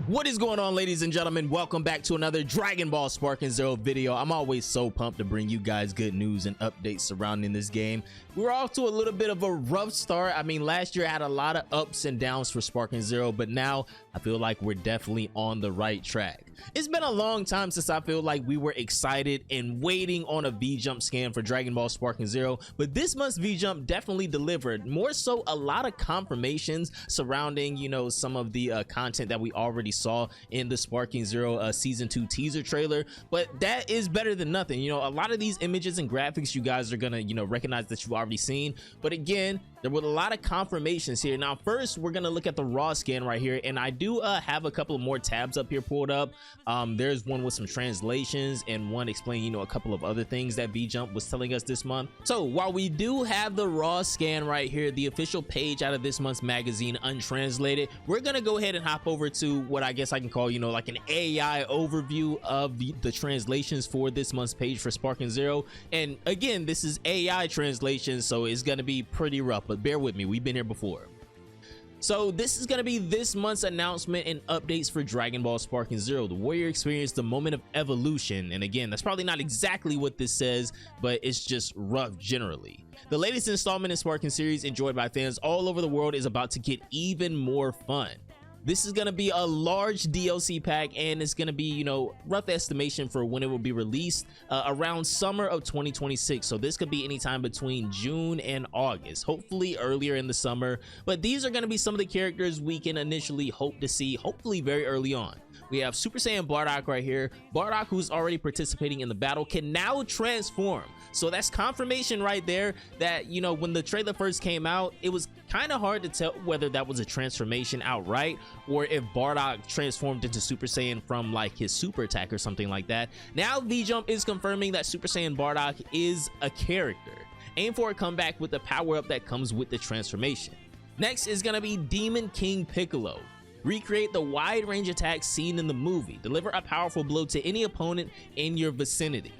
What is going on, ladies and gentlemen? Welcome back to another Dragon Ball Sparking Zero video. I'm always so pumped to bring you guys good news and updates surrounding this game. We're off to a little bit of a rough start. I mean, last year had a lot of ups and downs for Sparking Zero, but now I feel like we're definitely on the right track. It's been a long time since I feel like we were excited and waiting on a V-Jump scan for Dragon Ball Sparking Zero, but this month's V-Jump definitely delivered. More so, a lot of confirmations surrounding, you know, some of the content that we already saw in the Sparking Zero season 2 teaser trailer, but that is better than nothing. You know, a lot of these images and graphics you guys are gonna, you know, recognize that you've already seen, but again, there were a lot of confirmations here. Now first, we're gonna look at the raw scan right here, and I do have a couple of more tabs up here pulled up. There's one with some translations and one explaining, you know, a couple of other things that V-Jump was telling us this month. So while we do have the raw scan right here, the official page out of this month's magazine untranslated, we're gonna go ahead and hop over to what I guess I can call, you know, like an AI overview of the translations for this month's page for Sparking Zero. And again, this is AI translation, so it's gonna be pretty rough, but bear with me, we've been here before. So this is going to be this month's announcement and updates for Dragon Ball Sparking Zero. The warrior experienced the moment of evolution, and again, that's probably not exactly what this says, but it's just rough generally. The latest installment in Sparking series, enjoyed by fans all over the world, is about to get even more fun. This is going to be a large DLC pack, and it's going to be, you know, rough estimation for when it will be released around summer of 2026. So this could be anytime between June and August, hopefully earlier in the summer. But these are going to be some of the characters we can initially hope to see, hopefully very early on. We have Super Saiyan Bardock right here. Bardock, who's already participating in the battle, can now transform. So that's confirmation right there that, you know, when the trailer first came out, it was kind of hard to tell whether that was a transformation outright or if Bardock transformed into Super Saiyan from like his super attack or something like that. Now V-Jump is confirming that Super Saiyan Bardock is a character. Aim for a comeback with the power up that comes with the transformation. Next is gonna be Demon King Piccolo. Recreate the wide range attacks seen in the movie. Deliver a powerful blow to any opponent in your vicinity.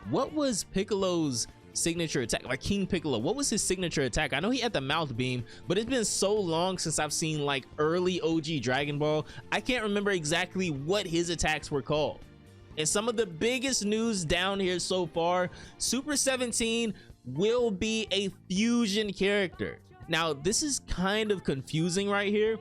What was Piccolo's signature attack? Like King Piccolo, what was his signature attack? I know he had the mouth beam, but it's been so long since I've seen like early OG Dragon Ball, I can't remember exactly what his attacks were called. And some of the biggest news down here so far, Super 17 will be a fusion character. Now this is kind of confusing right here,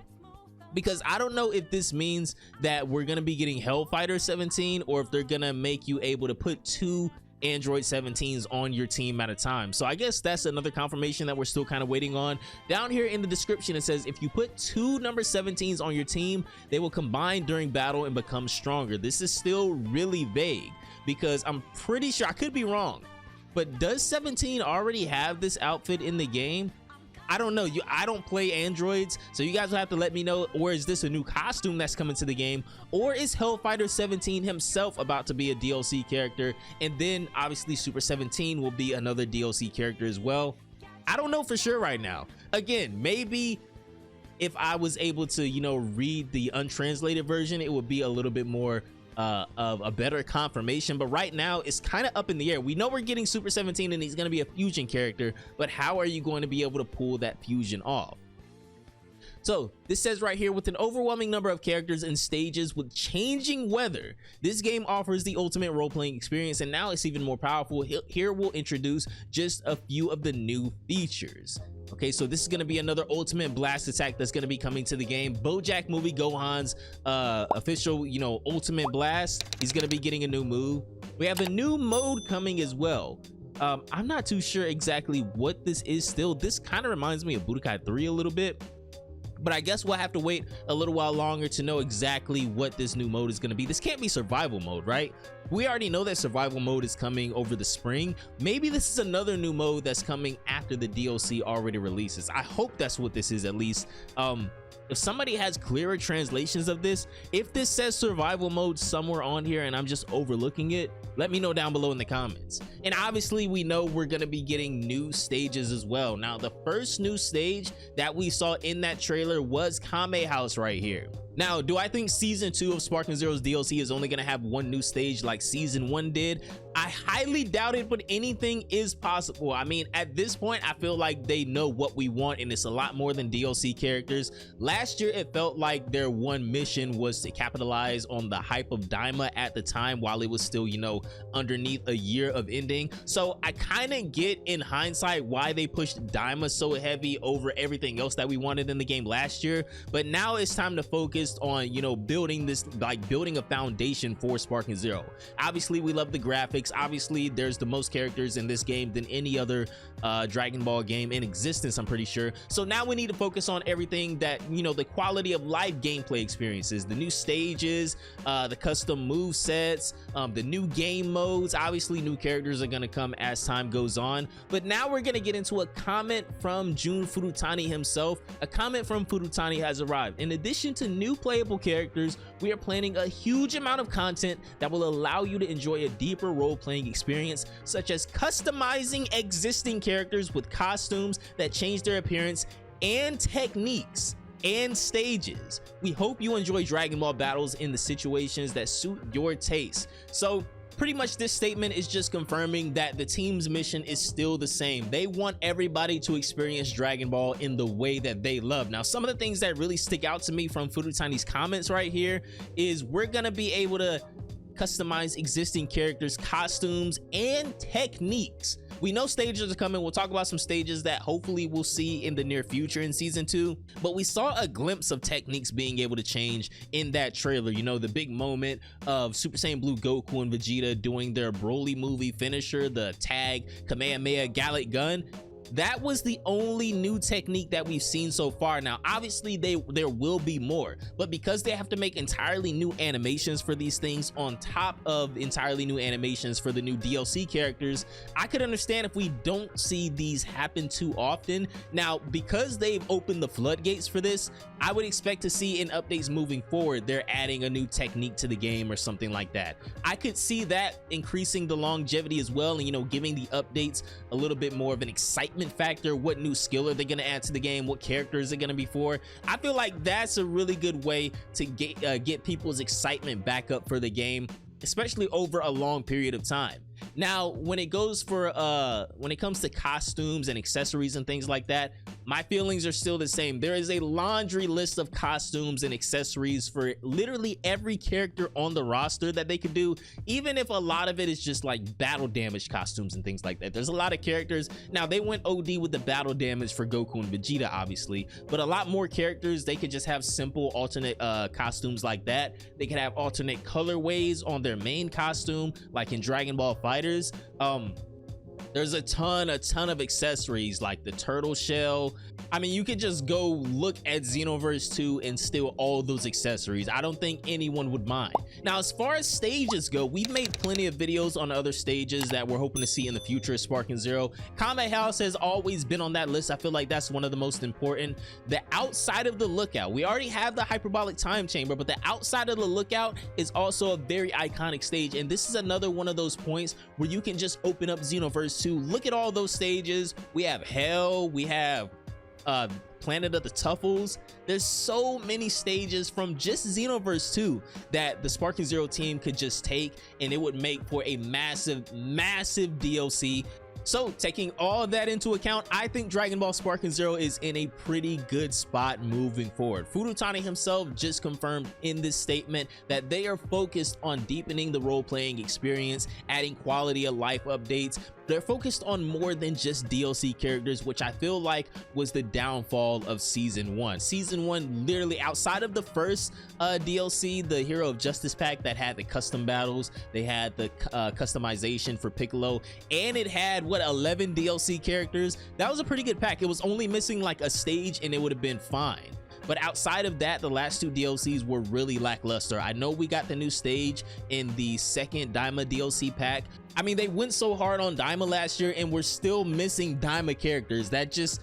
because I don't know if this means that we're gonna be getting Hellfighter 17 or if they're gonna make you able to put two Android 17s on your team at a time. So I guess that's another confirmation that we're still kind of waiting on. Down here in the description, it says if you put two number 17s on your team, they will combine during battle and become stronger. This is still really vague because I'm pretty sure, I could be wrong, but does 17 already have this outfit in the game? I don't know. I don't play androids, so you guys will have to let me know. Or is this a new costume that's coming to the game, or is Hellfighter 17 himself about to be a DLC character, and then obviously Super 17 will be another DLC character as well? I don't know for sure right now. Again, maybe if I was able to, you know, read the untranslated version, it would be a little bit more of a better confirmation, but right now it's kind of up in the air. We know we're getting Super 17 and he's going to be a fusion character, but how are you going to be able to pull that fusion off? So this says right here, with an overwhelming number of characters and stages with changing weather, this game offers the ultimate role-playing experience, and now it's even more powerful. Here we'll introduce just a few of the new features. Okay, so this is going to be another ultimate blast attack that's going to be coming to the game. BoJack movie Gohan's official, you know, ultimate blast. He's going to be getting a new move. We have a new mode coming as well. I'm not too sure exactly what this is still. This kind of reminds me of Budokai 3 a little bit, but I guess we'll have to wait a little while longer to know exactly what this new mode is going to be. This can't be survival mode, right? We already know that survival mode is coming over the spring. Maybe this is another new mode that's coming after the DLC already releases. I hope that's what this is, at least. If somebody has clearer translations of this, if this says survival mode somewhere on here and I'm just overlooking it, let me know down below in the comments. And obviously we know we're going to be getting new stages as well. Now the first new stage that we saw in that trailer was Kame House right here. Now, do I think season 2 of Sparking Zero's DLC is only going to have one new stage like season 1 did? I highly doubt it, but anything is possible. I mean, at this point, I feel like they know what we want, and it's a lot more than DLC characters. Last year, it felt like their one mission was to capitalize on the hype of Daima at the time while it was still, you know, underneath a year of ending. So I kind of get in hindsight why they pushed Daima so heavy over everything else that we wanted in the game last year. But now it's time to focus on, you know, building this, like building a foundation for Sparking Zero. Obviously, we love the graphics. Obviously, there's the most characters in this game than any other Dragon Ball game in existence, I'm pretty sure. So now we need to focus on everything that, you know, the quality of life gameplay experiences, the new stages, the custom move sets, the new game modes. Obviously, new characters are going to come as time goes on. But now we're going to get into a comment from Jun Furutani himself. A comment from Furutani has arrived. In addition to new playable characters, we are planning a huge amount of content that will allow you to enjoy a deeper role-playing experience, such as customizing existing characters with costumes that change their appearance and techniques and stages. We hope you enjoy Dragon Ball battles in the situations that suit your taste. So pretty much this statement is just confirming that the team's mission is still the same. They want everybody to experience Dragon Ball in the way that they love. Now, some of the things that really stick out to me from Furutani's comments right here is we're gonna be able to customize existing characters, costumes, and techniques. We know stages are coming. We'll talk about some stages that hopefully we'll see in the near future in season 2, but we saw a glimpse of techniques being able to change in that trailer. You know, the big moment of Super Saiyan Blue Goku and Vegeta doing their Broly movie finisher, the tag Kamehameha Gallic Gun. That was the only new technique that we've seen so far. Now, obviously, there will be more, but because they have to make entirely new animations for these things on top of entirely new animations for the new DLC characters, I could understand if we don't see these happen too often. Now, because they've opened the floodgates for this, I would expect to see in updates moving forward, they're adding a new technique to the game or something like that. I could see that increasing the longevity as well, and, you know, giving the updates a little bit more of an excitement factor. What new skill are they going to add to the game? What character is it going to be for? I feel like that's a really good way to get people's excitement back up for the game, especially over a long period of time. Now, when it comes to costumes and accessories and things like that, my feelings are still the same. There is a laundry list of costumes and accessories for literally every character on the roster that they could do, even if a lot of it is just like battle damage costumes and things like that. There's a lot of characters. Now, they went OD with the battle damage for Goku and Vegeta, obviously, but a lot more characters, they could just have simple alternate costumes like that. They could have alternate colorways on their main costume, like in Dragon Ball Fighters. There's a ton of accessories like the turtle shell. I mean, you could just go look at Xenoverse 2 and steal all those accessories. I don't think anyone would mind. Now, as far as stages go, we've made plenty of videos on other stages that we're hoping to see in the future of Sparking Zero. Combat House has always been on that list. I feel like that's one of the most important. The outside of the lookout, we already have the hyperbolic time chamber, but the outside of the lookout is also a very iconic stage, and this is another one of those points where you can just open up Xenoverse 2. Look at all those stages. We have Hell, we have Planet of the Tuffles. There's so many stages from just Xenoverse 2 that the Sparking Zero team could just take, and it would make for a massive DLC. So, taking all of that into account, I think Dragon Ball Sparking Zero is in a pretty good spot moving forward. Furutani himself just confirmed in this statement that they are focused on deepening the role-playing experience, adding quality of life updates. They're focused on more than just DLC characters, which I feel like was the downfall of Season 1. Season 1, literally outside of the first DLC, the Hero of Justice pack that had the custom battles, they had the customization for Piccolo, and it had, what, 11 DLC characters? That was a pretty good pack. It was only missing like a stage and it would have been fine. But outside of that, the last two DLCs were really lackluster. I know we got the new stage in the second Daima DLC pack. I mean, they went so hard on Daima last year and we're still missing Daima characters. That just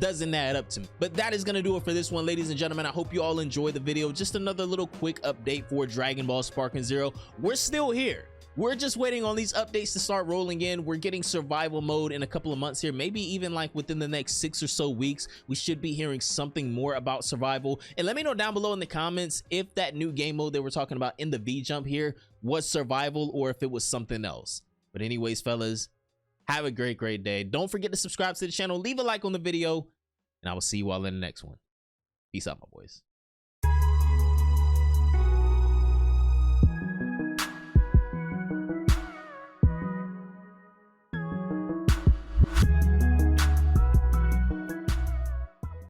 doesn't add up to me. But that is gonna do it for this one, ladies and gentlemen. I hope you all enjoyed the video. Just another little quick update for Dragon Ball Sparking Zero. We're still here. we're just waiting on these updates to start rolling in. We're getting survival mode in a couple of months here, maybe even like within the next 6 or so weeks. We should be hearing something more about survival. And let me know down below in the comments if that new game mode that we're talking about in the V jump here was survival or if it was something else. But anyways, fellas, have a great day. Don't forget to subscribe to the channel, leave a like on the video, and I will see you all in the next one. Peace out, my boys.